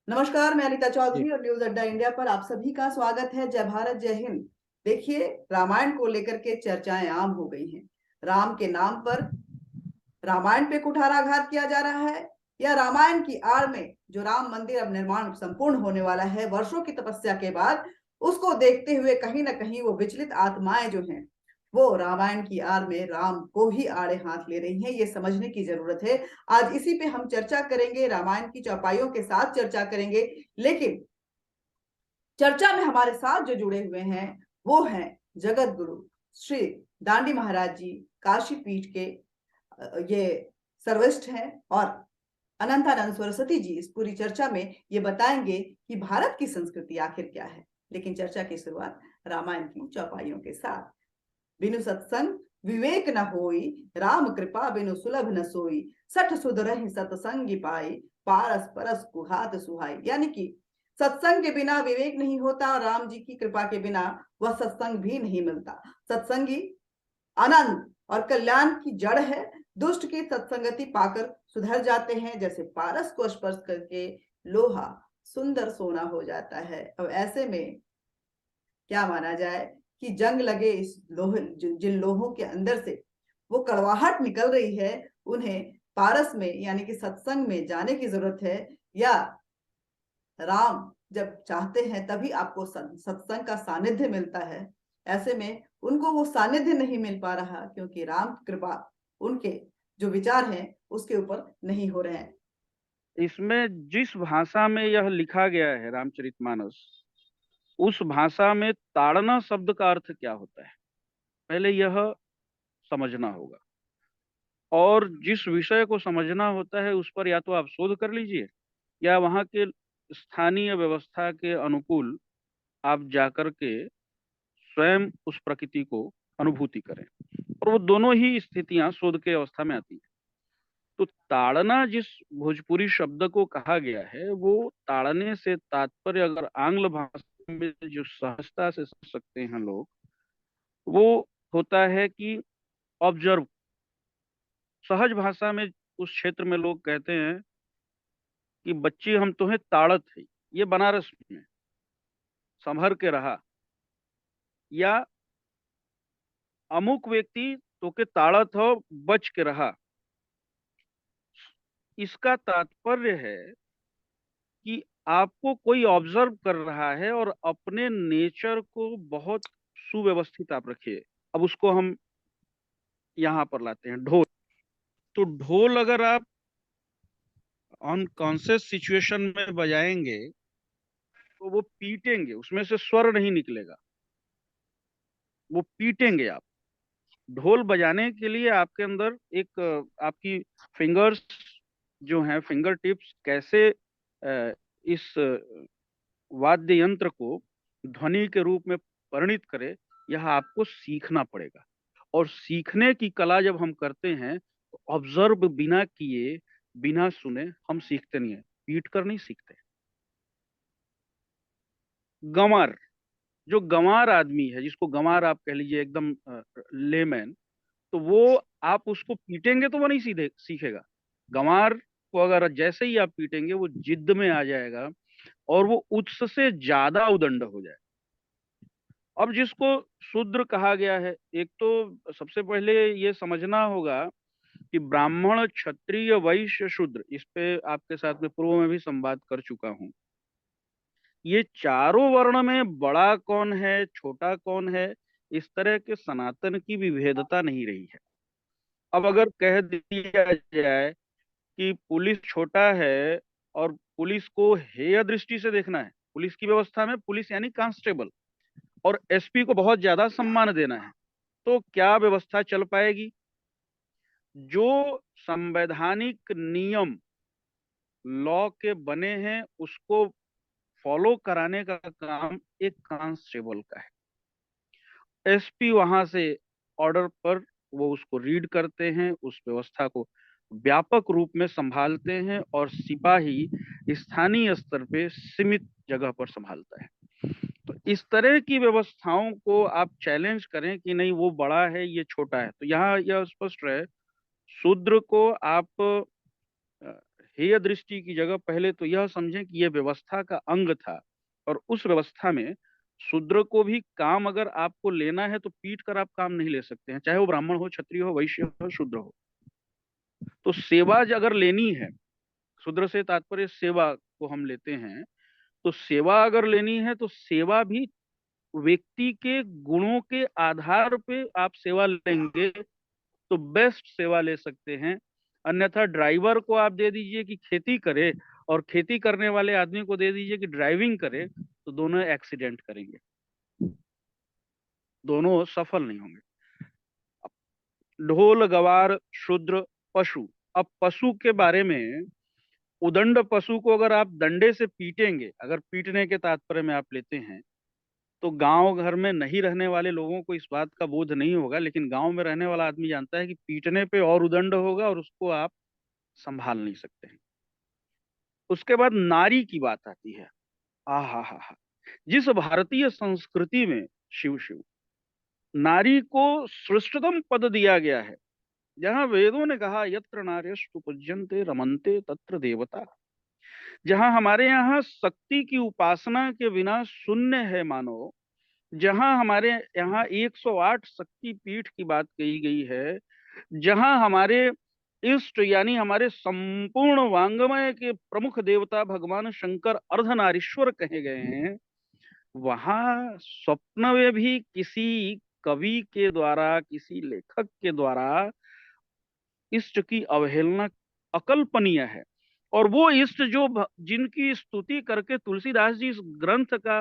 नमस्कार, मैं अनिता जी। चौधरी और न्यूज अड्डा इंडिया पर आप सभी का स्वागत है। जय भारत, जय हिंद। देखिए, रामायण को लेकर के चर्चाएं आम हो गई हैं। राम के नाम पर रामायण पे कुठाराघात किया जा रहा है, या रामायण की आड़ में जो राम मंदिर अब निर्माण संपूर्ण होने वाला है वर्षों की तपस्या के बाद, उसको देखते हुए कहीं ना कहीं वो विचलित आत्माएं जो हैं, वो रामायण की आड़ में राम को ही आड़े हाथ ले रही हैं। ये समझने की जरूरत है। आज इसी पे हम चर्चा करेंगे, रामायण की चौपाइयों के साथ चर्चा करेंगे। लेकिन चर्चा में हमारे साथ जो जुड़े हुए हैं वो हैं जगत गुरु श्री दांडी महाराज जी, काशी पीठ के ये सर्वश्रेष्ठ हैं। और अनंतानंद सरस्वती जी इस पूरी चर्चा में ये बताएंगे कि भारत की संस्कृति आखिर क्या है। लेकिन चर्चा की शुरुआत रामायण की चौपाइयों के साथ। बिनु सत्संग विवेक न होई, राम कृपा बिनु सुलभ न सोई, सठ सुधरहि सतसंग पाई, पारस परस कुहात सुहाई। यानी कि सत्संग के बिना विवेक नहीं होता, और राम जी की कृपा के बिना वह सत्संग भी नहीं मिलता। सत्संगी आनंद और कल्याण की जड़ है। दुष्ट की सत्संगति पाकर सुधर जाते हैं, जैसे पारस को स्पर्श करके लोहा सुंदर सोना हो जाता है। अब ऐसे में क्या माना जाए कि जंग लगे इस लोहे, जिन लोहों के अंदर से वो कड़वाहट निकल रही है, उन्हें पारस में यानी कि सत्संग में जाने की जरूरत है। या राम जब चाहते हैं तभी आपको सत्संग का सानिध्य मिलता है। ऐसे में उनको वो सानिध्य नहीं मिल पा रहा, क्योंकि राम की कृपा उनके जो विचार हैं उसके ऊपर नहीं हो रहे हैं। इसमें जिस भाषा में यह लिखा गया है रामचरितमानस, उस भाषा में ताड़ना शब्द का अर्थ क्या होता है, पहले यह समझना होगा। और जिस विषय को समझना होता है उस पर या तो आप शोध कर लीजिए, या वहाँ के स्थानीय व्यवस्था के अनुकूल आप जाकर के स्वयं उस प्रकृति को अनुभूति करें। और वो दोनों ही स्थितियां शोध के अवस्था में आती है। तो ताड़ना जिस भोजपुरी शब्द को कहा गया है, वो ताड़ने से तात्पर्य अगर आंग्ल भाषा में जो सहजता से समझ सकते हैं लोग, वो होता है कि ऑब्जर्व। सहज भाषा में उस क्षेत्र में लोग कहते हैं कि बच्ची हम तुम्हें ताड़त है, ये बनारस में संभर के रहा, या अमुक व्यक्ति तो के ताड़त हो बच के रहा। इसका तात्पर्य है कि आपको कोई ऑब्जर्व कर रहा है और अपने नेचर को बहुत सुव्यवस्थित आप रखिए। अब उसको हम यहाँ पर लाते हैं ढोल। तो ढोल अगर आप अनकॉन्शियस सिचुएशन में बजाएंगे तो वो पीटेंगे, उसमें से स्वर नहीं निकलेगा, वो पीटेंगे आप। ढोल बजाने के लिए आपके अंदर एक आपकी फिंगर्स जो हैं, फिंगर टिप्स कैसे इस वाद्य यंत्र को ध्वनि के रूप में परिणित करे, यह आपको सीखना पड़ेगा। और सीखने की कला जब हम करते हैं तो ऑब्जर्व बिना किए बिना सुने हम सीखते नहीं है, पीट कर नहीं सीखते। गंवार, जो गंवार आदमी है, जिसको गंवार आप कह लीजिए एकदम लेमैन, तो वो आप उसको पीटेंगे तो वो नहीं सीधे सीखेगा। गंवार को अगर जैसे ही आप पीटेंगे वो जिद में आ जाएगा और वो उससे ज्यादा उदंड हो जाए। अब जिसको शूद्र कहा गया है, एक तो सबसे पहले ये समझना होगा कि ब्राह्मण क्षत्रिय वैश्य शूद्र, इस पे आपके साथ में पूर्व में भी संवाद कर चुका हूं। ये चारों वर्ण में बड़ा कौन है छोटा कौन है, इस तरह के सनातन की विभेदता नहीं रही है। अब अगर कह दिया जाए कि पुलिस छोटा है और पुलिस को हेय दृष्टि से देखना है, पुलिस की व्यवस्था में पुलिस यानी कांस्टेबल, और एसपी को बहुत ज्यादा सम्मान देना है, तो क्या व्यवस्था चल पाएगी? जो संवैधानिक नियम लॉ के बने हैं उसको फॉलो कराने का काम एक कांस्टेबल का है। एसपी वहां से ऑर्डर पर वो उसको रीड करते हैं, उस व्यवस्था को व्यापक रूप में संभालते हैं, और सिपाही स्थानीय स्तर पे सीमित जगह पर संभालता है। तो इस तरह की व्यवस्थाओं को आप चैलेंज करें कि नहीं वो बड़ा है ये छोटा है, तो यहाँ यह स्पष्ट है, शूद्र को आप हेय दृष्टि की जगह पहले तो यह समझें कि यह व्यवस्था का अंग था, और उस व्यवस्था में शूद्र को भी काम अगर आपको लेना है तो पीट कर आप काम नहीं ले सकते हैं, चाहे वो ब्राह्मण हो, क्षत्रिय हो, वैश्य हो, शूद्र हो। तो सेवा अगर लेनी है, शूद्र से तात्पर्य सेवा को हम लेते हैं, तो सेवा अगर लेनी है तो सेवा भी व्यक्ति के गुणों के आधार पे आप सेवा लेंगे तो बेस्ट सेवा ले सकते हैं। अन्यथा ड्राइवर को आप दे दीजिए कि खेती करे, और खेती करने वाले आदमी को दे दीजिए कि ड्राइविंग करे, तो दोनों एक्सीडेंट करेंगे, दोनों सफल नहीं होंगे। ढोल गवार शूद्र पशु। अब पशु के बारे में, उदंड पशु को अगर आप डंडे से पीटेंगे, अगर पीटने के तात्पर्य में आप लेते हैं, तो गांव घर में नहीं रहने वाले लोगों को इस बात का बोध नहीं होगा, लेकिन गांव में रहने वाला आदमी जानता है कि पीटने पे और उदंड होगा और उसको आप संभाल नहीं सकते हैं। उसके बाद नारी की बात आती है। हा, जिस भारतीय संस्कृति में शिव शिव नारी को श्रेष्ठतम पद दिया गया है, जहां वेदों ने कहा यत्र नार्यस्तु पूज्यन्ते रमन्ते तत्र देवता, जहां हमारे यहाँ शक्ति की उपासना के बिना शून्य है मानो, जहां हमारे यहाँ 108 शक्ति पीठ की बात कही गई है, जहां हमारे इष्ट यानी हमारे संपूर्ण वांग्मय के प्रमुख देवता भगवान शंकर अर्धनारीश्वर कहे गए हैं, वहां स्वप्न में भी किसी कवि के द्वारा, किसी लेखक के द्वारा इष्ट की अवहेलना अकल्पनीय है। और वो इष्ट जो जिनकी स्तुति करके तुलसीदास जी इस ग्रंथ का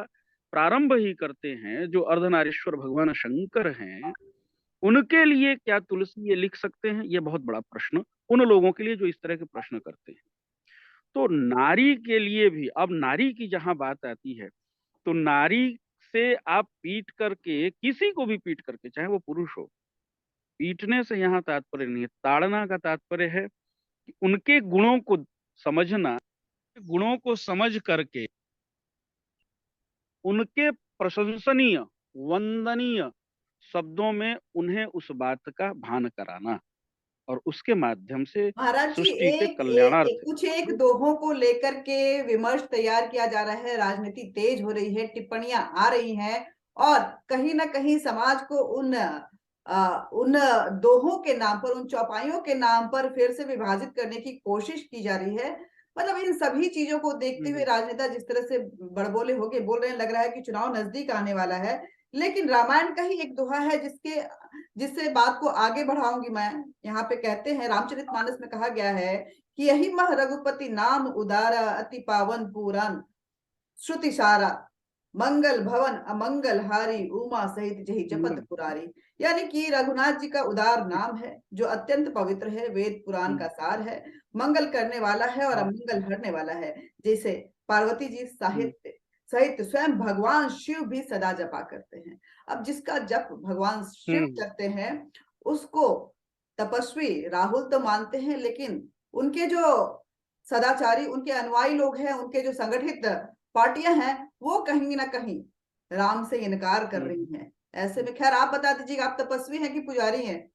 प्रारंभ ही करते हैं, जो अर्धनारीश्वर भगवान शंकर हैं, उनके लिए क्या तुलसी ये लिख सकते हैं? ये बहुत बड़ा प्रश्न उन लोगों के लिए जो इस तरह के प्रश्न करते हैं। तो नारी के लिए भी, अब नारी की जहां बात आती है, तो नारी से आप पीट करके, किसी को भी पीट करके, चाहे वो पुरुष हो, पीटने से यहाँ तात्पर्य नहीं है, ताड़ना का तात्पर्य है कि उनके गुणों को समझना, गुणों को समझ करके उनके प्रशंसनीय, वंदनीय शब्दों में उन्हें उस बात का भान कराना, और उसके माध्यम से महाराज जी, सृष्टि के एक कल्याणार्थ। कुछ एक दोहों को लेकर के विमर्श तैयार किया जा रहा है, राजनीति तेज हो रही है, टिप्पणियां आ रही हैं, और कहीं ना कहीं समाज को उन दोहों के नाम पर, उन चौपाइयों के नाम पर फिर से विभाजित करने की कोशिश की जा रही है। मतलब इन सभी चीजों को देखते हुए राजनेता जिस तरह से बड़बोले होके बोल रहे हैं, लग रहा है कि चुनाव नजदीक आने वाला है। लेकिन रामायण का ही एक दोहा है जिससे बात को आगे बढ़ाऊंगी मैं। यहाँ पे कहते हैं, रामचरितमानस में कहा गया है कि यही मह रघुपति नाम उदारा, अति पावन पुराण श्रुति सारा, मंगल भवन अमंगल हारी, उमा सहित जही जपत पुरारी। यानी कि रघुनाथ जी का उदार नाम है, जो अत्यंत पवित्र है, वेद पुराण का सार है, मंगल करने वाला है और अमंगल हरने वाला है। जैसे पार्वती जी साहित्य सहित स्वयं भगवान शिव भी सदा जपा करते हैं। अब जिसका जप भगवान शिव करते हैं, उसको तपस्वी राहुल तो मानते हैं, लेकिन उनके जो सदाचारी, उनके अनुयायी लोग हैं, उनके जो संगठित पार्टियां हैं, वो कहीं ना कहीं राम से इनकार कर रही हैं। ऐसे में खैर आप बता दीजिएगा, आप तपस्वी हैं कि पुजारी हैं?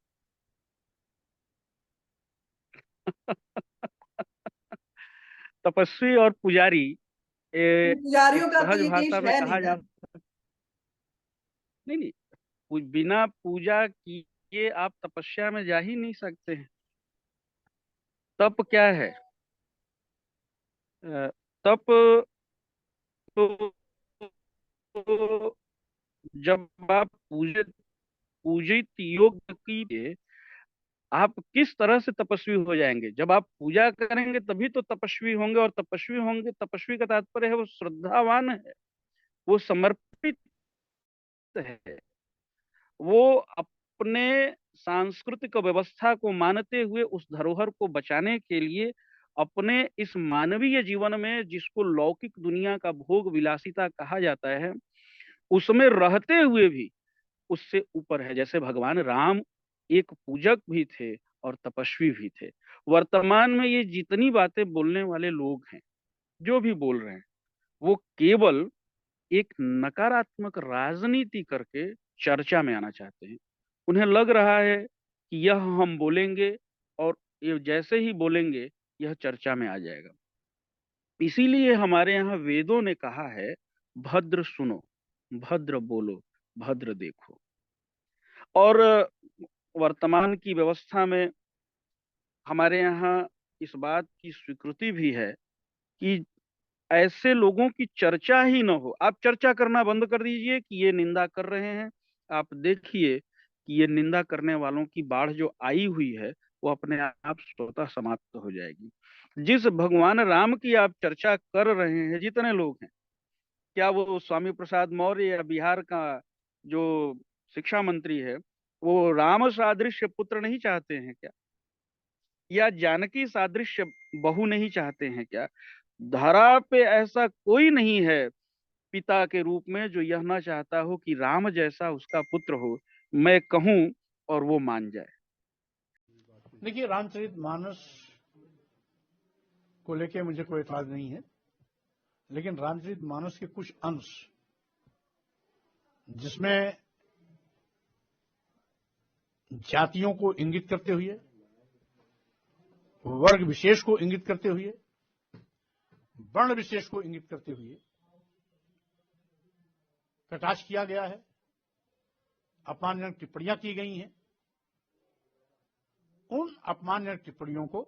तपस्वी और पुजारी, एक पुजारियों का तो सहज ये देश भाषा में है नहीं कहा ना। जा, नहीं नहीं, बिना पूजा किए आप तपस्या में जा ही नहीं सकते हैं। तप क्या है? तप तो जब आप पूजित योग की, आप किस तरह से तपस्वी हो जाएंगे? जब आप पूजा करेंगे तभी तो तपस्वी होंगे, और तपस्वी होंगे, तपस्वी का तात्पर्य है वो श्रद्धावान है, वो समर्पित है, वो अपने सांस्कृतिक व्यवस्था को मानते हुए उस धरोहर को बचाने के लिए अपने इस मानवीय जीवन में, जिसको लौकिक दुनिया का भोग विलासिता कहा जाता है, उसमें रहते हुए भी उससे ऊपर है। जैसे भगवान राम एक पूजक भी थे और तपस्वी भी थे। वर्तमान में ये जितनी बातें बोलने वाले लोग हैं, जो भी बोल रहे हैं, वो केवल एक नकारात्मक राजनीति करके चर्चा में आना चाहते हैं। उन्हें लग रहा है कि यह हम बोलेंगे, और ये जैसे ही बोलेंगे यह चर्चा में आ जाएगा। इसीलिए हमारे यहाँ वेदों ने कहा है, भद्र सुनो, भद्र बोलो, भद्र देखो। और वर्तमान की व्यवस्था में हमारे यहाँ इस बात की स्वीकृति भी है कि ऐसे लोगों की चर्चा ही न हो। आप चर्चा करना बंद कर दीजिए कि ये निंदा कर रहे हैं। आप देखिए कि ये निंदा करने वालों की बाढ़ जो आई हुई है वो अपने आप स्वतः समाप्त हो जाएगी। जिस भगवान राम की आप चर्चा कर रहे हैं, जितने लोग हैं, क्या वो स्वामी प्रसाद मौर्य या बिहार का जो शिक्षा मंत्री है वो राम सादृश्य पुत्र नहीं चाहते हैं क्या? या जानकी सादृश्य बहू नहीं चाहते हैं क्या? धरा पे ऐसा कोई नहीं है पिता के रूप में जो यह ना चाहता हो कि राम जैसा उसका पुत्र हो। मैं कहूं और वो मान जाए। देखिए, रामचरितमानस को लेके मुझे कोई एतराज नहीं है, लेकिन रामचरितमानस के कुछ अंश जिसमें जातियों को इंगित करते हुए, वर्ग विशेष को इंगित करते हुए, वर्ण विशेष को इंगित करते हुए कटाक्ष किया गया है, अपमानजनक टिप्पणियां की गई हैं, उन अपमानजनक टिप्पणियों को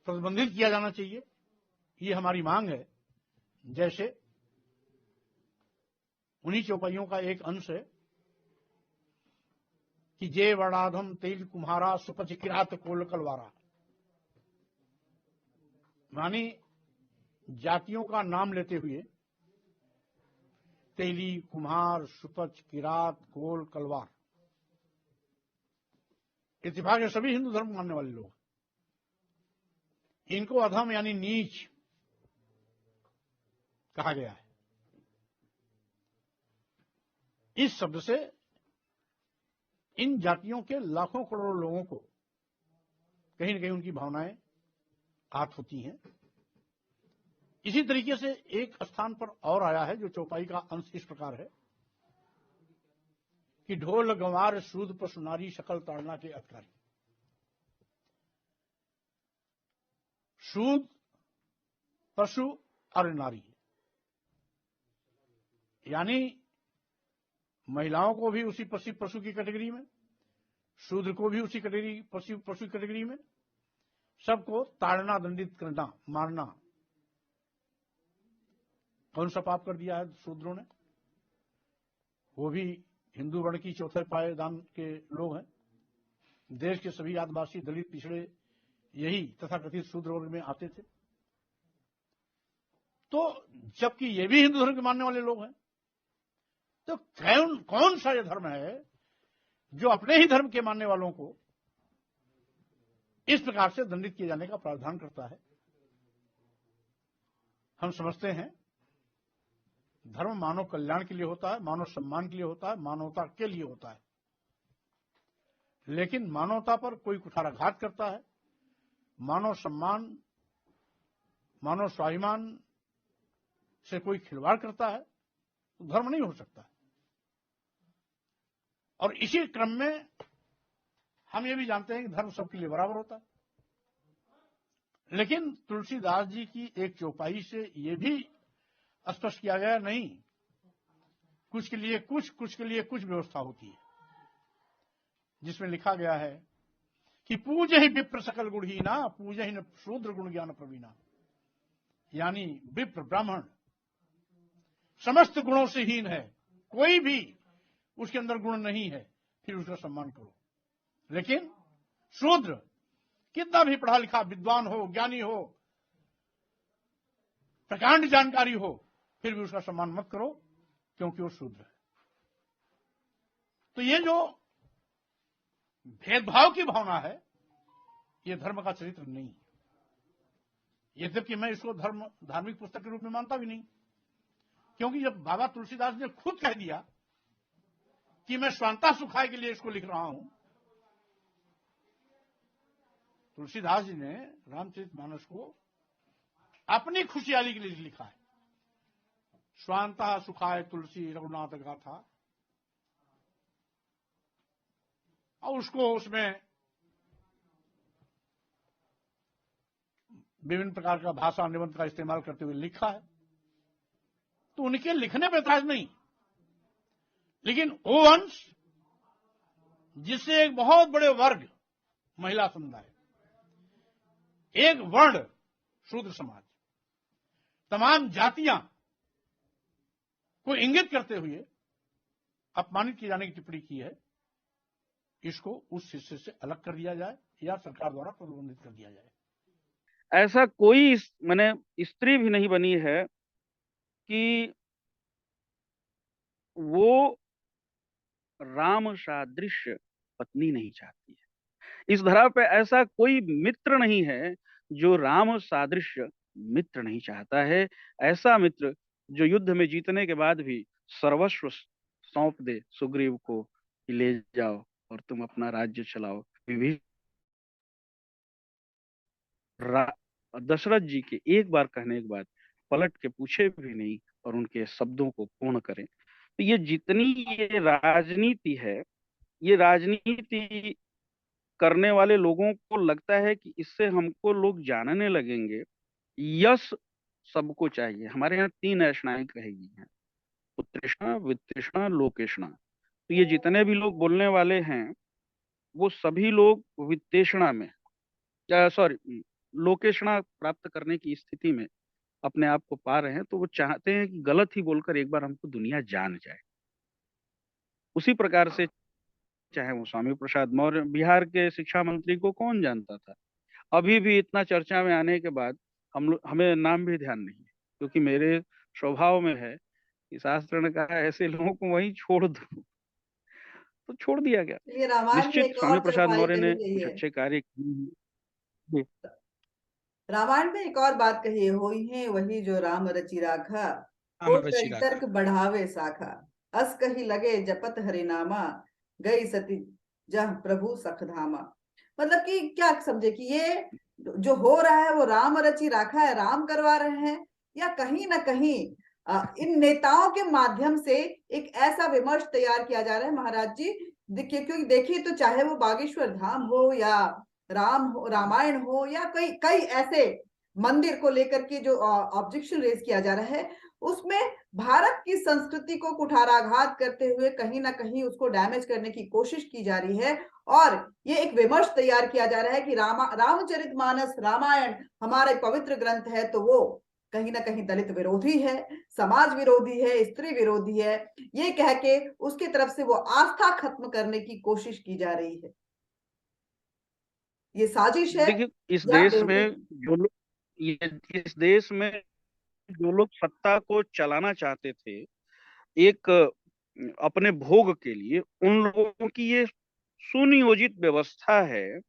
प्रतिबंधित किया जाना चाहिए। ये हमारी मांग है। जैसे उन्हीं चौपाइयों का एक अंश है कि जे वर्णाधम तेल कुम्हारा सुपच किरात कोल कलवारा, मानी जातियों का नाम लेते हुए तेली, कुम्हार, सुपच, किरात, कोल, कलवार, इत्तेफाक है सभी हिंदू धर्म मानने वाले लोग, इनको अधम यानी नीच कहा गया है। इस शब्द से इन जातियों के लाखों करोड़ों लोगों को कहीं न कहीं उनकी भावनाएं आहत होती हैं। इसी तरीके से एक स्थान पर और आया है जो चौपाई का अंश इस प्रकार है कि ढोल गंवार सूद पशु नारी शकल ताड़ना के अधिकारी। सूद पशु और नारी, यानी महिलाओं को भी उसी पशु की कैटेगरी में, शूद्र को भी उसी कैटेगरी पशु कैटेगरी में, सबको ताड़ना, दंडित करना, मारना। कौन सा पाप कर दिया है शूद्रों ने? वो भी हिंदू वर्ण की चौथे पायदान के लोग हैं। देश के सभी आदिवासी, दलित, पिछड़े यही तथाकथित शूद्र वर्ग में आते थे। तो जबकि ये भी हिंदू धर्म के मानने वाले लोग हैं, तो कौन सा ये धर्म है जो अपने ही धर्म के मानने वालों को इस प्रकार से दंडित किए जाने का प्रावधान करता है? हम समझते हैं धर्म मानव कल्याण के लिए होता है, मानव सम्मान के लिए होता है, मानवता के लिए होता है। लेकिन मानवता पर कोई कुठाराघात करता है, मानव सम्मान, मानव स्वाभिमान से कोई खिलवाड़ करता है, तो धर्म नहीं हो सकता। और इसी क्रम में हम ये भी जानते हैं कि धर्म सबके लिए बराबर होता है। लेकिन तुलसीदास जी की एक चौपाई से ये भी स्पष्ट किया गया, नहीं, कुछ के लिए कुछ के लिए कुछ व्यवस्था होती है, जिसमें लिखा गया है कि पूज ही विप्र सकल गुणहीना, पूज ही न शूद्र गुण ज्ञान प्रवीणा। यानी विप्र ब्राह्मण समस्त गुणों से हीन है, कोई भी उसके अंदर गुण नहीं है, फिर उसका सम्मान करो। लेकिन शूद्र कितना भी पढ़ा लिखा विद्वान हो, ज्ञानी हो, प्रकांड जानकारी हो, फिर भी उसका सम्मान मत करो, क्योंकि वो शूद्र है। तो ये जो भेदभाव की भावना है, ये धर्म का चरित्र नहीं है। यद्यपि मैं इसको धार्मिक पुस्तक के रूप में मानता भी नहीं, क्योंकि जब बाबा तुलसीदास ने खुद कह दिया कि मैं स्वांता सुखाय के लिए इसको लिख रहा हूं, तुलसीदास जी ने रामचरितमानस को अपनी खुशहाली के लिए लिखा है। स्वांता सुखाय तुलसी रघुनाथ गाथा, और उसको उसमें विभिन्न प्रकार का भाषा निबंध का इस्तेमाल करते हुए लिखा है। तो उनके लिखने पर ऐतराज नहीं, लेकिन वो अंश जिससे एक बहुत बड़े वर्ग, महिला समुदाय, एक वर्ण शूद्र समाज, तमाम जातियां को इंगित करते हुए अपमानित किए जाने की टिप्पणी की है, इसको उस हिस्से से अलग कर दिया जाए या सरकार द्वारा प्रतिबंधित कर दिया जाए। ऐसा कोई माने स्त्री भी नहीं बनी है कि वो राम सादृश्य पत्नी नहीं चाहती है। इस धरा पे ऐसा कोई मित्र नहीं है जो राम सादृश्य मित्र नहीं चाहता है। ऐसा मित्र जो युद्ध में जीतने के बाद भी सर्वस्व सौंप दे सुग्रीव को कि ले जाओ और तुम अपना राज्य चलाओ। दशरथ जी के एक बार कहने के बाद पलट के पूछे भी नहीं और उनके शब्दों को पूर्ण करें। तो ये जितनी ये राजनीति है, ये राजनीति करने वाले लोगों को लगता है कि इससे हमको लोग जानने लगेंगे। यश सबको चाहिए। हमारे यहाँ 3 ऐशनाएं रहेगी हैं, उत्तृष्णा, वितृष्णा, लोकेष्णा। तो ये जितने भी लोग बोलने वाले हैं वो सभी लोग वित्तेषणा में, सॉरी, लोकेषणा प्राप्त करने की स्थिति में अपने आप को पा रहे हैं। तो वो चाहते हैं कि गलत ही बोलकर एक बार हमको दुनिया जान जाए। उसी प्रकार से चाहे वो स्वामी प्रसाद मौर्य, बिहार के शिक्षा मंत्री को कौन जानता था। अभी भी इतना चर्चा में आने के बाद हमें नाम भी ध्यान नहीं है, क्योंकि मेरे स्वभाव में है कि शास्त्र ने कहा ऐसे लोगों को वहीं छोड़ दो, तो छोड़ दिया गया। ये रामायण में निश्चित एक स्वामी और प्रसाद चौपाई मौर्य कही ने गई कुछ है। अच्छे कार्य किए हैं। रामायण में एक और बात कही है, होई है वही जो राम रचि राखा, हो कई तर्क बढ़ावे साखा, अस कही लगे जपत हरिनामा, गई सती जह प्रभु सखधामा। मतलब कि क्या समझे कि ये जो हो रहा है वो राम रचि राखा है, राम करवा रहे हैं, या कहीं ना कहीं इन नेताओं के माध्यम से एक ऐसा विमर्श तैयार किया जा रहा है महाराज जी। देखिए, क्योंकि देखिए तो चाहे वो बागेश्वर धाम हो या रामायण हो या कई कई ऐसे मंदिर को लेकर के जो ऑब्जेक्शन रेज किया जा रहा है, उसमें भारत की संस्कृति को कुठाराघात करते हुए कहीं ना कहीं उसको डैमेज करने की कोशिश की जा रही है। और ये एक विमर्श तैयार किया जा रहा है कि रामचरितमानस, रामायण हमारा पवित्र ग्रंथ है, तो वो कहीं ना कहीं दलित विरोधी है, समाज विरोधी है, स्त्री विरोधी है, ये कह के उसकी तरफ से वो आस्था खत्म करने की कोशिश की जा रही है। ये साजिश है देखिए, इस या देश में बेवकूफ? जो लोग इस देश में जो लोग सत्ता को चलाना चाहते थे एक अपने भोग के लिए, उन लोगों की ये सुनियोजित व्यवस्था है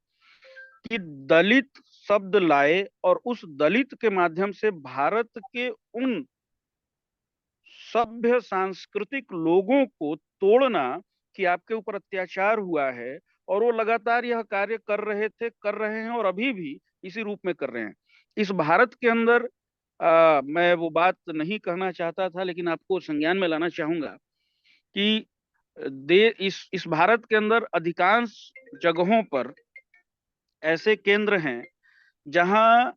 कि दलित शब्द लाए और उस दलित के माध्यम से भारत के उन सभ्य सांस्कृतिक लोगों को तोड़ना कि आपके ऊपर अत्याचार हुआ है। और वो लगातार यह कार्य कर रहे थे, कर रहे हैं और अभी भी इसी रूप में कर रहे हैं। इस भारत के अंदर मैं वो बात नहीं कहना चाहता था, लेकिन आपको संज्ञान में लाना चाहूंगा कि इस भारत के अंदर अधिकांश जगहों पर ऐसे केंद्र हैं जहां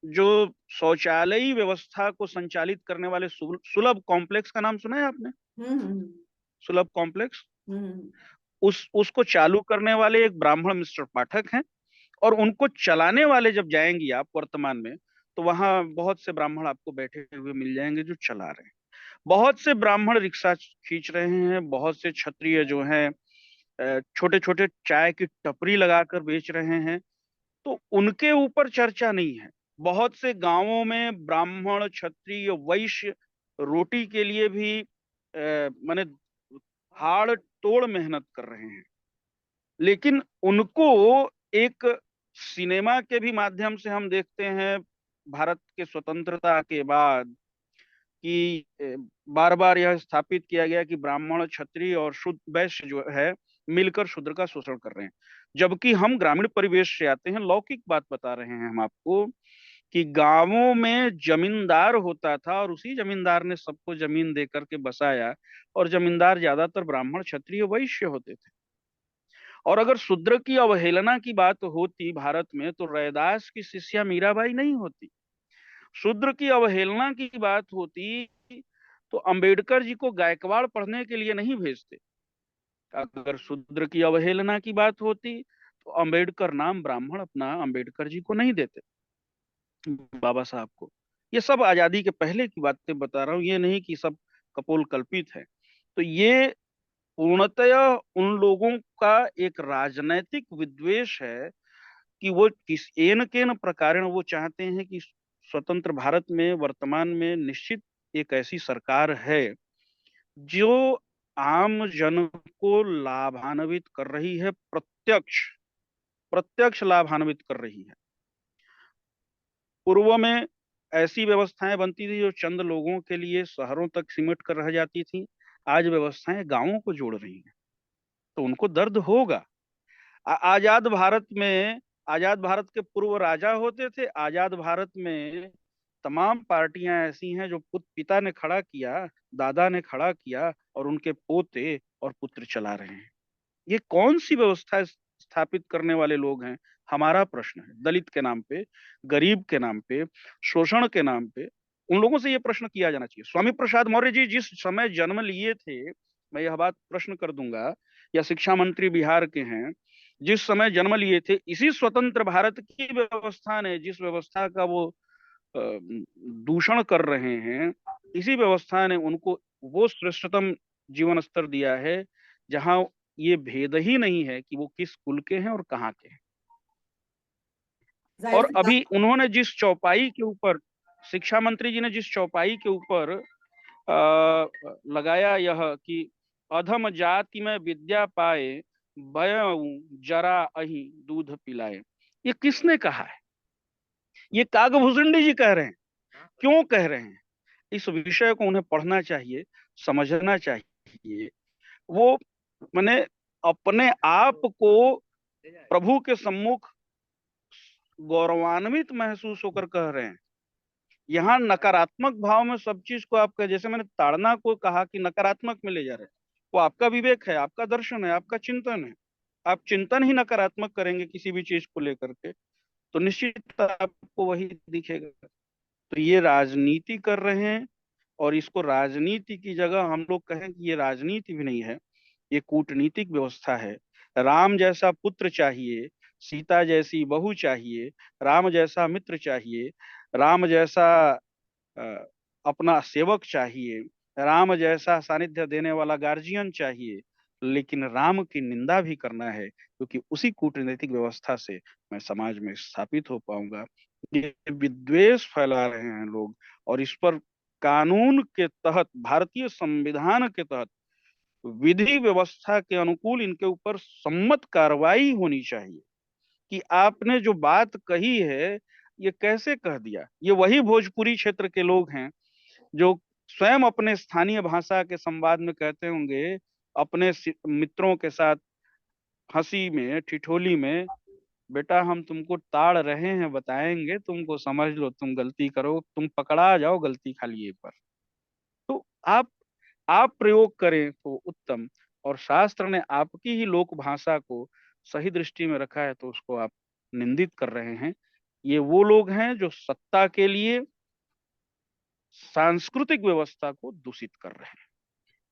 जो शौचालयी व्यवस्था को संचालित करने वाले सुलभ कॉम्प्लेक्स का नाम सुना है आपने? सुलभ कॉम्प्लेक्स, उसको चालू करने वाले एक ब्राह्मण मिस्टर पाठक हैं। और उनको चलाने वाले जब जाएंगी आप वर्तमान में, तो वहां बहुत से ब्राह्मण आपको बैठे हुए मिल जाएंगे जो चला रहे हैं। बहुत से ब्राह्मण रिक्शा खींच रहे हैं, बहुत से क्षत्रिय जो हैं छोटे छोटे चाय की टपरी लगाकर बेच रहे हैं। तो उनके ऊपर चर्चा नहीं है। बहुत से गांवों में ब्राह्मण, क्षत्रिय, वैश्य रोटी के लिए भी माने हाड़ तोड़ मेहनत कर रहे हैं। लेकिन उनको एक सिनेमा के भी माध्यम से हम देखते हैं भारत के स्वतंत्रता के बाद कि बार बार यह स्थापित किया गया कि ब्राह्मण, क्षत्रिय और शुद्ध वैश्य जो है मिलकर शूद्र का शोषण कर रहे हैं। जबकि हम ग्रामीण परिवेश से आते हैं, लौकिक बात बता रहे हैं हम आपको कि गांवों में जमींदार होता था और उसी जमींदार ने सबको जमीन दे करके बसाया। और जमींदार ज्यादातर ब्राह्मण, क्षत्रिय, वैश्य होते थे। और अगर शूद्र की अवहेलना की बात होती भारत में तो रैदास की शिष्या मीराबाई नहीं होती। शूद्र की अवहेलना की बात होती तो अंबेडकर जी को गायकवाड़ पढ़ने के लिए नहीं भेजते। अगर शूद्र की अवहेलना की बात होती तो अंबेडकर नाम ब्राह्मण अपना अंबेडकर जी को नहीं देते, बाबा साहब को। ये सब आजादी के पहले की बातें बता रहा हूँ, ये नहीं कि सब कपोल कल्पित है। तो ये पूर्णतया उन लोगों का एक राजनैतिक विद्वेष है कि वो किस एन केन प्रकारेण वो चाहते हैं कि स्वतंत्र भारत में वर्तमान में निश्चित एक ऐसी सरकार है जो आम जन को लाभान्वित कर रही है, प्रत्यक्ष प्रत्यक्ष लाभान्वित कर रही है। पूर्व में ऐसी व्यवस्थाएं बनती थी जो चंद लोगों के लिए शहरों तक सिमट कर रह जाती थी, आज व्यवस्थाएं गांवों को जोड़ रही हैं, तो उनको दर्द होगा। आजाद भारत में, आजाद भारत के पूर्व राजा होते थे, आजाद भारत में तमाम पार्टियां ऐसी हैं जो पिता ने खड़ा किया, दादा ने खड़ा किया और उनके पोते और पुत्र चला रहे हैं। ये कौन सी व्यवस्था स्थापित करने वाले लोग हैं, हमारा प्रश्न है। दलित के नाम पे, गरीब के नाम पे, शोषण के नाम पे उन लोगों से ये प्रश्न किया जाना चाहिए। स्वामी प्रसाद मौर्य जी जिस समय जन्म लिए थे, मैं यह बात प्रश्न कर दूंगा, या शिक्षा मंत्री बिहार के हैं, जिस समय जन्म लिए थे, इसी स्वतंत्र भारत की व्यवस्था ने, जिस व्यवस्था का वो दूषण कर रहे हैं, इसी व्यवस्था ने उनको वो श्रेष्ठतम जीवन स्तर दिया है जहां ये भेद ही नहीं है कि वो किस कुल के हैं और कहाँ के हैं। जाहिर और सी अभी बात। उन्होंने जिस चौपाई के ऊपर, शिक्षा मंत्री जी ने जिस चौपाई के ऊपर लगाया यह कि अधम जाति में विद्या पाए, बयऊ जरा अही दूध पिलाए, ये किसने कहा है? ये कागभूषण जी कह रहे हैं। क्यों कह रहे हैं? इस विषय को उन्हें पढ़ना चाहिए, समझना चाहिए। वो मैंने अपने आप को प्रभु के सम्मुख गौरवान्वित महसूस होकर कह रहे हैं। यहाँ नकारात्मक भाव में सब चीज को आपका, जैसे मैंने ताड़ना को कहा कि नकारात्मक में ले जा रहे हैं, वो आपका विवेक है, आपका दर्शन है, आपका चिंतन है। आप चिंतन ही नकारात्मक करेंगे किसी भी चीज को लेकर के तो निश्चित आपको वही दिखेगा। तो ये राजनीति कर रहे हैं, और इसको राजनीति की जगह हम लोग कहें कि ये राजनीति भी नहीं है, ये कूटनीतिक व्यवस्था है। राम जैसा पुत्र चाहिए, सीता जैसी बहू चाहिए, राम जैसा मित्र चाहिए, राम जैसा अ, अपना सेवक चाहिए, राम जैसा सानिध्य देने वाला गार्जियन चाहिए, लेकिन राम की निंदा भी करना है, क्योंकि उसी कूटनीतिक व्यवस्था से मैं समाज में स्थापित हो पाऊंगा। ये विद्वेष फैला रहे हैं लोग, और इस पर कानून के तहत, भारतीय संविधान के तहत, विधि व्यवस्था के अनुकूल इनके ऊपर सम्मत कार्रवाई होनी चाहिए कि आपने जो बात कही है ये कैसे कह दिया। ये वही भोजपुरी क्षेत्र के लोग हैं जो स्वयं अपने स्थानीय भाषा के संवाद में कहते होंगे अपने मित्रों के साथ हंसी में, ठिठोली में, बेटा हम तुमको ताड़ रहे हैं, बताएंगे तुमको, समझ लो तुम गलती करो, तुम पकड़ा जाओ गलती खाली पर। तो आप प्रयोग करें तो उत्तम, और शास्त्र ने आपकी ही लोक भाषा को सही दृष्टि में रखा है तो उसको आप निंदित कर रहे हैं। ये वो लोग हैं जो सत्ता के लिए सांस्कृतिक व्यवस्था को दूषित कर रहे हैं।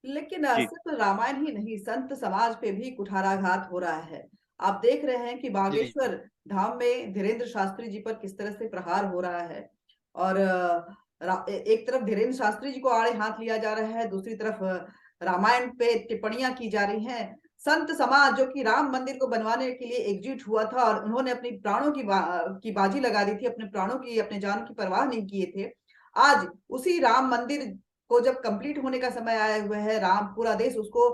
लेकिन जी सिर्फ रामायण ही नहीं, संत समाज पे भी कुठाराघात हो रहा है। आप देख रहे हैं कि जी बागेश्वर धाम में धीरेन्द्र शास्त्री जी पर किस तरह से प्रहार हो रहा है। और एक तरफ धीरेन्द्र शास्त्री जी को आड़े हाथ लिया जा रहा है, दूसरी तरफ रामायण पे टिप्पणियां की जा रही हैं। संत समाज जो कि राम मंदिर को बनवाने के लिए एकजुट हुआ था और उन्होंने अपनी प्राणों की बाजी लगा दी थी, अपने प्राणों की, अपने जान की परवाह नहीं किए थे, आज उसी राम मंदिर को जब कंप्लीट होने का समय आया हुआ है, राम पूरा देश उसको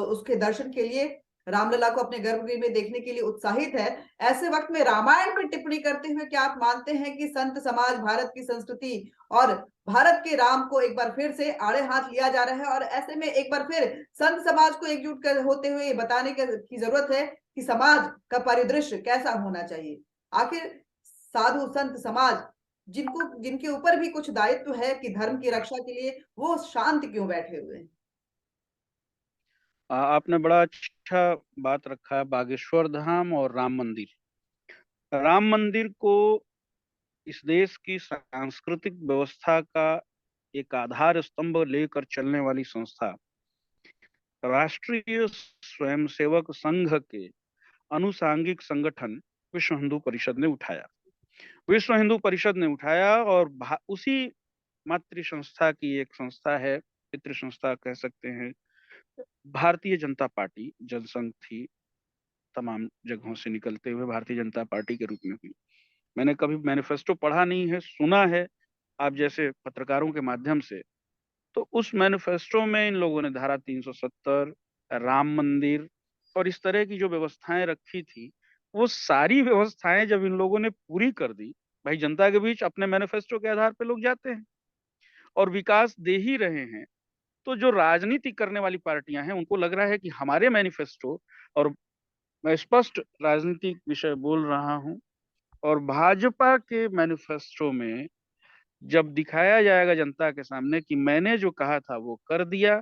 उसके दर्शन के लिए, रामलला को अपने गर्भगृह में देखने के लिए उत्साहित है, ऐसे वक्त में रामायण पर टिप्पणी करते हुए क्या आप मानते हैं कि संत समाज, भारत की संस्कृति और भारत के राम को एक बार फिर से आड़े हाथ लिया जा रहा है? और ऐसे में एक बार फिर संत समाज को एकजुट कर होते हुए बताने की जरूरत है कि समाज का परिदृश्य कैसा होना चाहिए। आखिर साधु संत समाज जिनके ऊपर भी कुछ दायित्व है कि धर्म की रक्षा के लिए, वो शांत क्यों बैठे हुए हैं? आपने बड़ा अच्छा बात रखा है, बागेश्वर धाम और राम मंदिर। राम मंदिर को इस देश की सांस्कृतिक व्यवस्था का एक आधार स्तंभ लेकर चलने वाली संस्था राष्ट्रीय स्वयंसेवक संघ के अनुसांगिक संगठन विश्व हिंदू परिषद ने उठाया। विश्व हिंदू परिषद ने उठाया और उसी मातृ संस्था की एक संस्था है, पितृ संस्था कह सकते हैं, भारतीय जनता पार्टी जनसंघ थी। तमाम जगहों से निकलते हुए भारतीय जनता पार्टी के रूप में हुई। मैंने कभी मैनिफेस्टो पढ़ा नहीं है, सुना है आप जैसे पत्रकारों के माध्यम से। तो उस मैनिफेस्टो में इन लोगों ने धारा 370, राम मंदिर और इस तरह की जो व्यवस्थाएं रखी थी, वो सारी व्यवस्थाएं जब इन लोगों ने पूरी कर दी, भाई जनता के बीच अपने मैनिफेस्टो के आधार पे लोग जाते हैं और विकास दे ही रहे हैं, तो जो राजनीति करने वाली पार्टियां हैं उनको लग रहा है कि हमारे मैनिफेस्टो, और मैं स्पष्ट राजनीतिक विषय बोल रहा हूं, और भाजपा के मैनिफेस्टो में जब दिखाया जाएगा जनता के सामने कि मैंने जो कहा था वो कर दिया,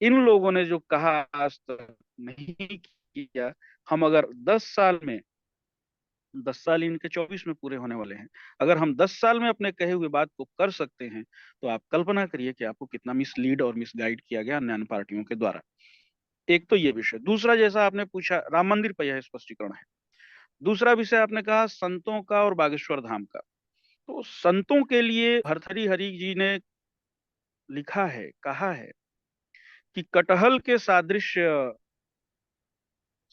इन लोगों ने जो कहा आज तक नहीं किया, हम अगर 10 साल में, 10 साल इनके 24 में पूरे होने वाले हैं, अगर हम 10 साल में अपने कहे हुए बात को कर सकते हैं, तो आप कल्पना करिए कि आपको कितना मिसलीड और मिसगाइड किया गया अन्य पार्टियों के द्वारा। एक तो ये विषय। दूसरा, जैसा आपने पूछा राम मंदिर पर, यह स्पष्टीकरण है। दूसरा विषय आपने कहा संतों का और बागेश्वर धाम का। तो संतों के लिए भर्तृहरि हरि जी ने लिखा है, कहा है कि कटहल के सादृश्य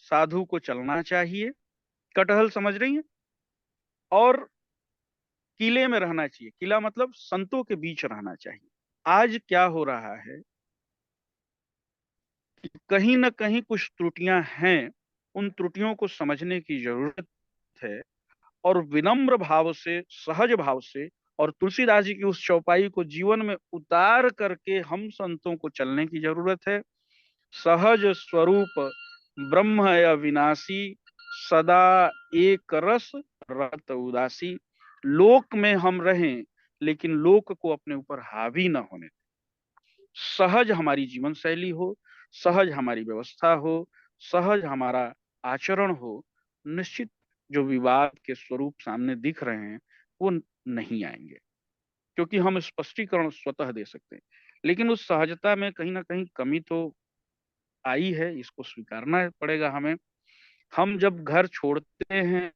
साधु को चलना चाहिए, कटहल समझ रही हैं, और किले में रहना चाहिए। किला मतलब संतों के बीच रहना चाहिए। आज क्या हो रहा है कि कहीं ना कहीं कुछ त्रुटियां हैं, उन त्रुटियों को समझने की जरूरत है, और विनम्र भाव से, सहज भाव से, और तुलसीदास जी की उस चौपाई को जीवन में उतार करके हम संतों को चलने की जरूरत है। सहज स्वरूप ब्रह्म अविनाशी, सदा एक रस रत उदासी। लोक में हम रहें लेकिन लोक को अपने ऊपर हावी न होने दें। सहज हमारी जीवन शैली हो, सहज हमारी व्यवस्था हो, सहज हमारा आचरण हो, निश्चित जो विवाद के स्वरूप सामने दिख रहे हैं वो नहीं आएंगे, क्योंकि हम स्पष्टीकरण स्वतः दे सकते हैं। लेकिन उस सहजता में कहीं ना कहीं कमी तो आई है, इसको स्वीकारना पड़ेगा हमें। हम जब घर छोड़ते हैं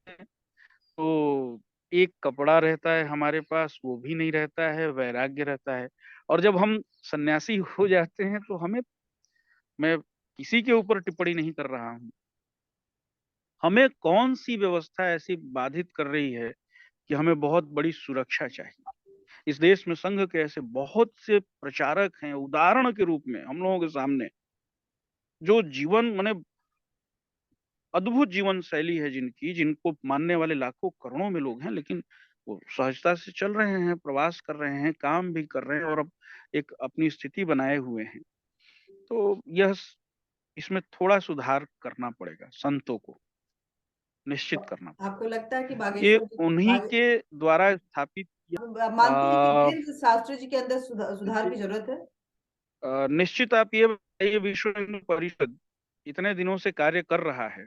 तो एक कपड़ा रहता है हमारे पास, वो भी नहीं रहता है, वैराग्य रहता है। और जब हम सन्यासी हो जाते हैं तो हमें, मैं किसी के ऊपर टिप्पणी नहीं कर रहा हूं, हमें कौन सी व्यवस्था ऐसी बाधित कर रही है कि हमें बहुत बड़ी सुरक्षा चाहिए। इस देश में संघ के ऐसे बहुत से प्रचारक हैं, उदाहरण के रूप में हम लोगों के सामने, जो जीवन माने अद्भुत जीवन शैली है जिनकी, जिनको मानने वाले लाखों करोड़ों में लोग हैं, लेकिन वो सहजता से चल रहे हैं, प्रवास कर रहे हैं, काम भी कर रहे हैं, और अब एक अपनी स्थिति बनाए हुए हैं। तो यह, इसमें थोड़ा सुधार करना पड़ेगा, संतों को निश्चित करना आपको पड़ेगा। लगता है कि ये बागेश्वर जी उन्हीं के द्वारा स्थापित आप मानते हैं कि अ, वीरेंद्र शास्त्री जी के अंदर सुधार की जरूरत है? निश्चित। आप ये बताइए, विश्व हिंदू परिषद इतने दिनों से कार्य कर रहा है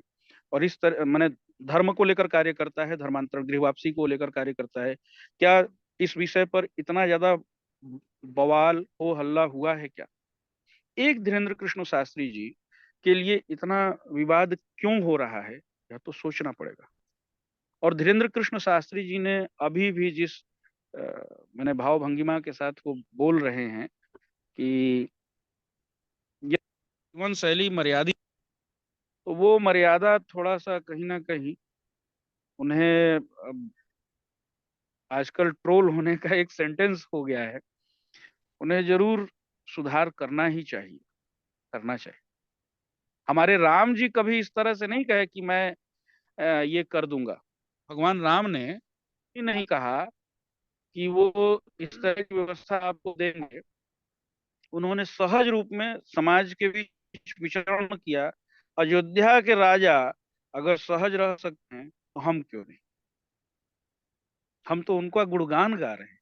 और इस तरह मैंने धर्म को लेकर कार्य करता है, धर्मांतरण गृह वापसी को लेकर कार्य करता है, क्या इस विषय पर इतना ज्यादा बवाल हो हल्ला हुआ है क्या? एक धीरेन्द्र कृष्ण शास्त्री जी के लिए इतना विवाद क्यों हो रहा है, यह तो सोचना पड़ेगा। और धीरेन्द्र कृष्ण शास्त्री जी ने अभी भी जिस अ, मैंने भाव भंगिमा के साथ वो बोल रहे हैं कि ये जीवन शैली मर्यादित, तो वो मर्यादा थोड़ा सा कहीं ना कहीं उन्हें आजकल ट्रोल होने का एक सेंटेंस हो गया है। उन्हें जरूर सुधार करना ही चाहिए, करना चाहिए। हमारे राम जी कभी इस तरह से नहीं कहे कि मैं ये कर दूंगा। भगवान राम ने ही नहीं कहा कि वो इस तरह की व्यवस्था आपको देंगे। उन्होंने सहज रूप में समाज के बीच विचरण किया। अयोध्या के राजा अगर सहज रह सकते हैं तो हम क्यों नहीं? हम तो उनका गुणगान गा रहे हैं।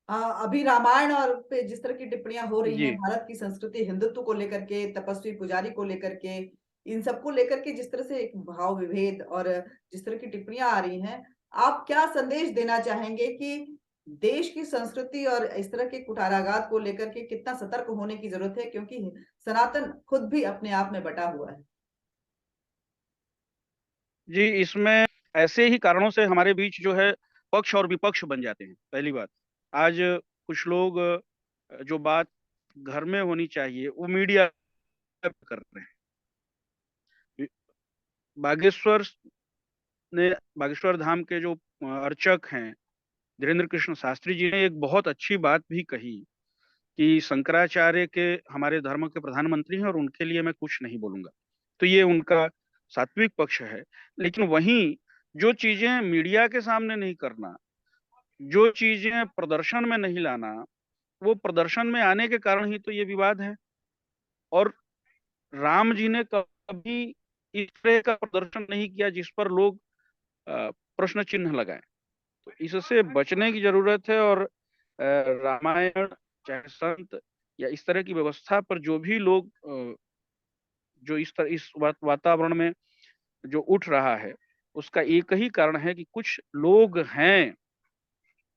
अभी रामायण और पे जिस तरह की टिप्पणियां हो रही हैं जी भारत की संस्कृति हिंदुत्व को लेकर के, तपस्वी पुजारी को लेकर के, इन सबको लेकर के जिस तरह से एक भाव विभेद और जिस तरह की टिप्पणियां आ रही हैं, आप क्या संदेश देना चाहेंगे कि देश की संस्कृति और इस तरह के कुठाराघात को लेकर के कितना सतर्क होने की जरूरत है, क्योंकि सनातन खुद भी अपने आप में बटा हुआ है। जी, इसमें ऐसे ही कारणों से हमारे बीच जो है पक्ष और विपक्ष बन जाते हैं। पहली बात, आज कुछ लोग जो बात घर में होनी चाहिए वो मीडिया पे कर रहे हैं। बागेश्वर बागेश्वर धाम के जो अर्चक हैं धीरेन्द्र कृष्ण शास्त्री जी ने एक बहुत अच्छी बात भी कही कि शंकराचार्य के हमारे धर्म के प्रधानमंत्री हैं और उनके लिए मैं कुछ नहीं बोलूंगा। तो ये उनका सात्विक पक्ष है। लेकिन वहीं जो चीजें मीडिया के सामने नहीं करना, जो चीजें प्रदर्शन में नहीं लाना, वो प्रदर्शन में आने के कारण ही तो ये विवाद है। और राम जी ने कभी इस तरह का प्रदर्शन नहीं किया जिस पर लोग प्रश्न चिन्ह लगाएं। तो इससे बचने की जरूरत है। और रामायण चाहे संत या इस तरह की व्यवस्था पर जो भी लोग जो इस वातावरण में जो उठ रहा है, उसका एक ही कारण है कि कुछ लोग हैं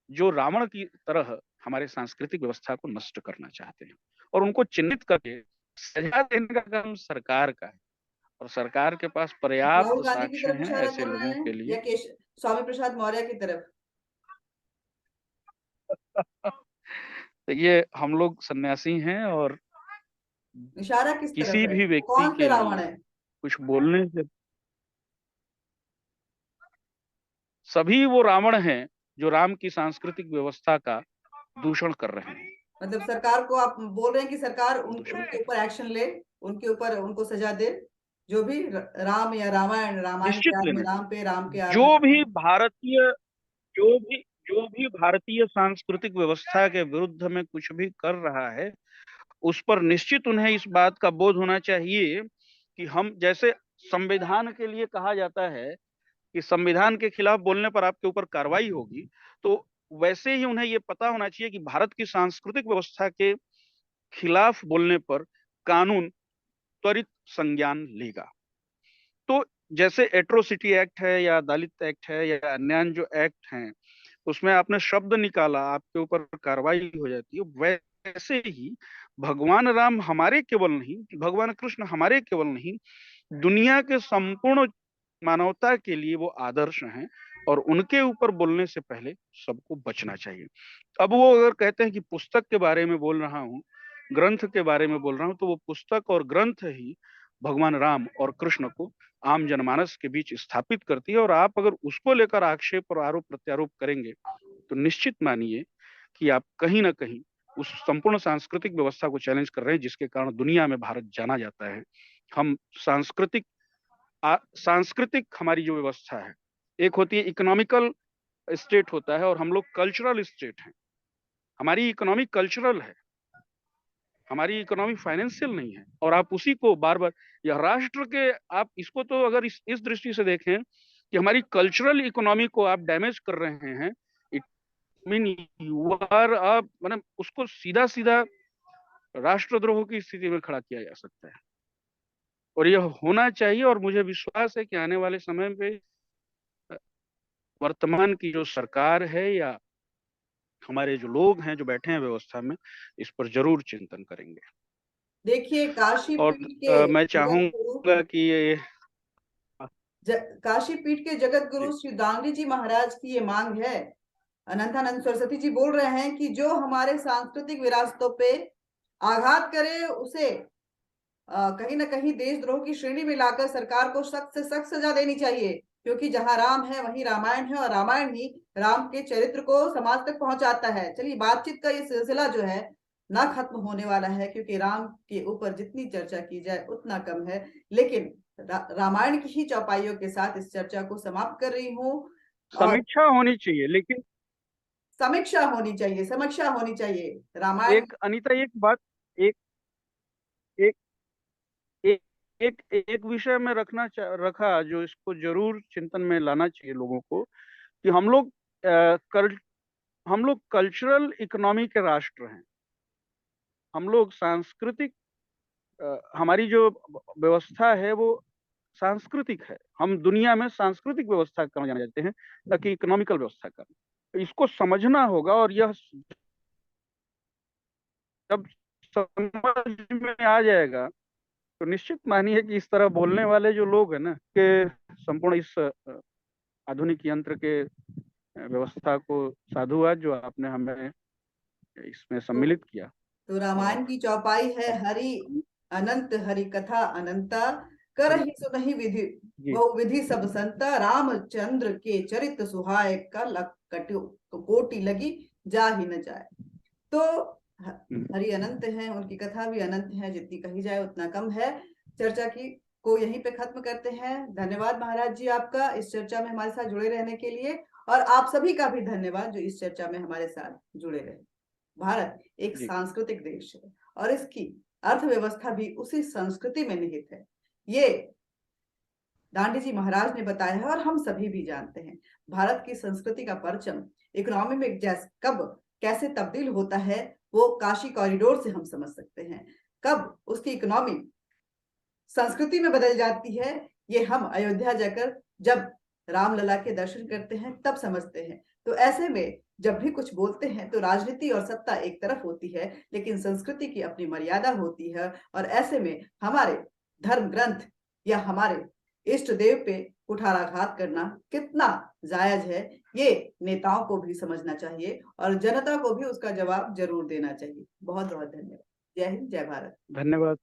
जो रावण की तरह हमारे सांस्कृतिक व्यवस्था को नष्ट करना चाहते हैं। और उनको चिन्हित करके सजा देने का काम सरकार का है। और सरकार के पास राहुल पर्याप्त गांधी की साक्ष्य तरफ हैं इशारा ऐसे कर रहे लोगों हैं के या लिए। स्वामी प्रसाद मौर्य की तरफ? तो ये हम लोग सन्यासी हैं और इशारा किस तरफ किसी है? भी वो व्यक्ति कौन से के रावण लिए है? कुछ बोलने से सभी वो रावण हैं जो राम की सांस्कृतिक व्यवस्था का दूषण कर रहे हैं। मतलब सरकार को आप बोल रहे हैं कि सरकार दूषण उनके कर ऊपर एक्शन ले, उनके ऊपर उनको सजा दे, जो भी राम या रामायण, रामायण निश्चित के आड़ में लेना राम पे, राम के चाहिए। आड़ में रावण। जो भी भारतीय सांस्कृतिक व्यवस्था के विरुद्ध में कुछ भी कर रहा है, उस पर निश्चित उन्हें इस बात का बोध होना चाहिए कि हम जैसे संविधान के लिए कहा जाता है कि संविधान के खिलाफ बोलने पर आपके ऊपर कार्रवाई होगी, तो वैसे ही उन्हें ये पता होना चाहिए कि भारत की सांस्कृतिक व्यवस्था के खिलाफ बोलने पर कानून त्वरित संज्ञान लेगा। तो जैसे एट्रोसिटी एक्ट है या दलित एक्ट है या अन्य जो एक्ट हैं, उसमें आपने शब्द निकाला आपके ऊपर कार्रवाई हो जाती है। वैसे ही भगवान राम हमारे केवल नहीं, भगवान कृष्ण हमारे केवल नहीं, दुनिया के संपूर्ण मानवता के लिए वो आदर्श हैं। और उनके ऊपर बोलने से पहले सबको बचना चाहिए। अब वो अगर कहते हैं कि पुस्तक के बारे में बोल रहा हूँ, ग्रंथ के बारे में बोल रहा हूँ, तो वो पुस्तक और ग्रंथ ही भगवान राम और कृष्ण को आम जनमानस के बीच स्थापित करती है। और आप अगर उसको लेकर आक्षेप और आरोप प्रत्यारोप करेंगे तो निश्चित मानिए कि आप कहीं ना कहीं उस संपूर्ण सांस्कृतिक व्यवस्था को चैलेंज कर रहे हैं जिसके कारण दुनिया में भारत जाना जाता है। हम सांस्कृतिक हमारी जो व्यवस्था है, एक होती है इकोनॉमिकल स्टेट होता है और हम लोग कल्चरल स्टेट हैं। हमारी इकोनॉमी कल्चरल है, हमारी इकोनॉमी फाइनेंशियल नहीं है। और आप उसी को बार बार या राष्ट्र के आप इसको तो अगर इस दृष्टि से देखें कि हमारी कल्चरल इकोनॉमी को आप डैमेज कर रहे हैं, इट मीन यू आर आप मतलब उसको सीधा सीधा राष्ट्रद्रोह की स्थिति में खड़ा किया जा सकता है। और यह होना चाहिए। और मुझे विश्वास है कि आने वाले समय में वर्तमान की जो सरकार है या हमारे जो लोग हैं जो बैठे हैं व्यवस्था में, इस पर जरूर चिंतन करेंगे। देखिए, काशी और पीठ के मैं जगत गुरु चाहूंगा कि ये काशी पीठ के जगत गुरु जी, श्री दांडी जी महाराज की ये मांग है। अनंतानंद सरस्वती जी बोल रहे हैं कि जो हमारे सांस्कृतिक विरासतों पे आघात करे उसे कहीं ना कहीं देशद्रोह की श्रेणी में लाकर सरकार को सख्त से सख्त सजा देनी चाहिए, क्योंकि जहां राम है वहीं रामायण है और रामायण ही राम के चरित्र को समाज तक पहुंचाता है। चलिए, बातचीत का ये सिलसिला जो है ना खत्म होने वाला है, क्योंकि राम के ऊपर जितनी चर्चा की जाए उतना कम है। लेकिन रामायण की ही चौपाइयों के साथ इस चर्चा को समाप्त कर रही हूँ। और समीक्षा होनी चाहिए। लेकिन समीक्षा होनी चाहिए, समीक्षा होनी चाहिए रामायण। एक अनीता, एक बात, एक एक एक एक, एक विषय में रखा जो इसको जरूर चिंतन में लाना चाहिए लोगों को कि हम लोग हम लोग कल्चरल इकोनॉमी के राष्ट्र हैं। हम लोग सांस्कृतिक हमारी जो व्यवस्था है वो सांस्कृतिक है। हम दुनिया में सांस्कृतिक व्यवस्था करना जाने जाते हैं, ताकि इकोनॉमिकल व्यवस्था करना। तो इसको समझना होगा, और यह जब समझ में आ जाएगा तो निश्चित मानिए कि इस तरह बोलने वाले जो लोग हैं ना, कि संपूर्ण इस आधुनिक यंत्र के व्यवस्था को साधुवाद जो आपने हमें इसमें सम्मिलित किया। तो रामायण की चौपाई है, हरि अनंत हरि कथा अनंता, कर ही सुनहि विधि बहु विधि सब संता, रामचंद्र के चरित सुहाय का लख कटु कोटि लगी जा ही न जाए। तो हरि अनंत हैं, उनकी कथा भी अनंत है, जितनी कही जाए उतना कम है। चर्चा की को यहीं पे खत्म करते हैं। धन्यवाद महाराज जी आपका इस चर्चा में हमारे साथ जुड़े रहने के लिए, और आप सभी का भी धन्यवाद जो इस चर्चा में हमारे साथ जुड़े रहे। भारत एक सांस्कृतिक देश है और इसकी अर्थव्यवस्था भी उसी संस्कृति में निहित है। ये दांडी जी महाराज ने बताया है और हम सभी भी जानते हैं। भारत की संस्कृति का परचम इकोनॉमी में कब कैसे तब्दील होता है वो काशी कॉरिडोर से हम समझ सकते हैं। कब उसकी इकोनॉमी संस्कृति में बदल जाती है ये हम अयोध्या जाकर जब रामलला के दर्शन करते हैं तब समझते हैं। तो ऐसे में जब भी कुछ बोलते हैं तो राजनीति और सत्ता एक तरफ होती है, लेकिन संस्कृति की अपनी मर्यादा होती है। और ऐसे में हमारे धर्म ग्रंथ या हमारे इष्ट देव पे कुठाराघात करना कितना जायज है, ये नेताओं को भी समझना चाहिए और जनता को भी उसका जवाब जरूर देना चाहिए। बहुत बहुत धन्यवाद। जय हिंद, जय भारत। धन्यवाद।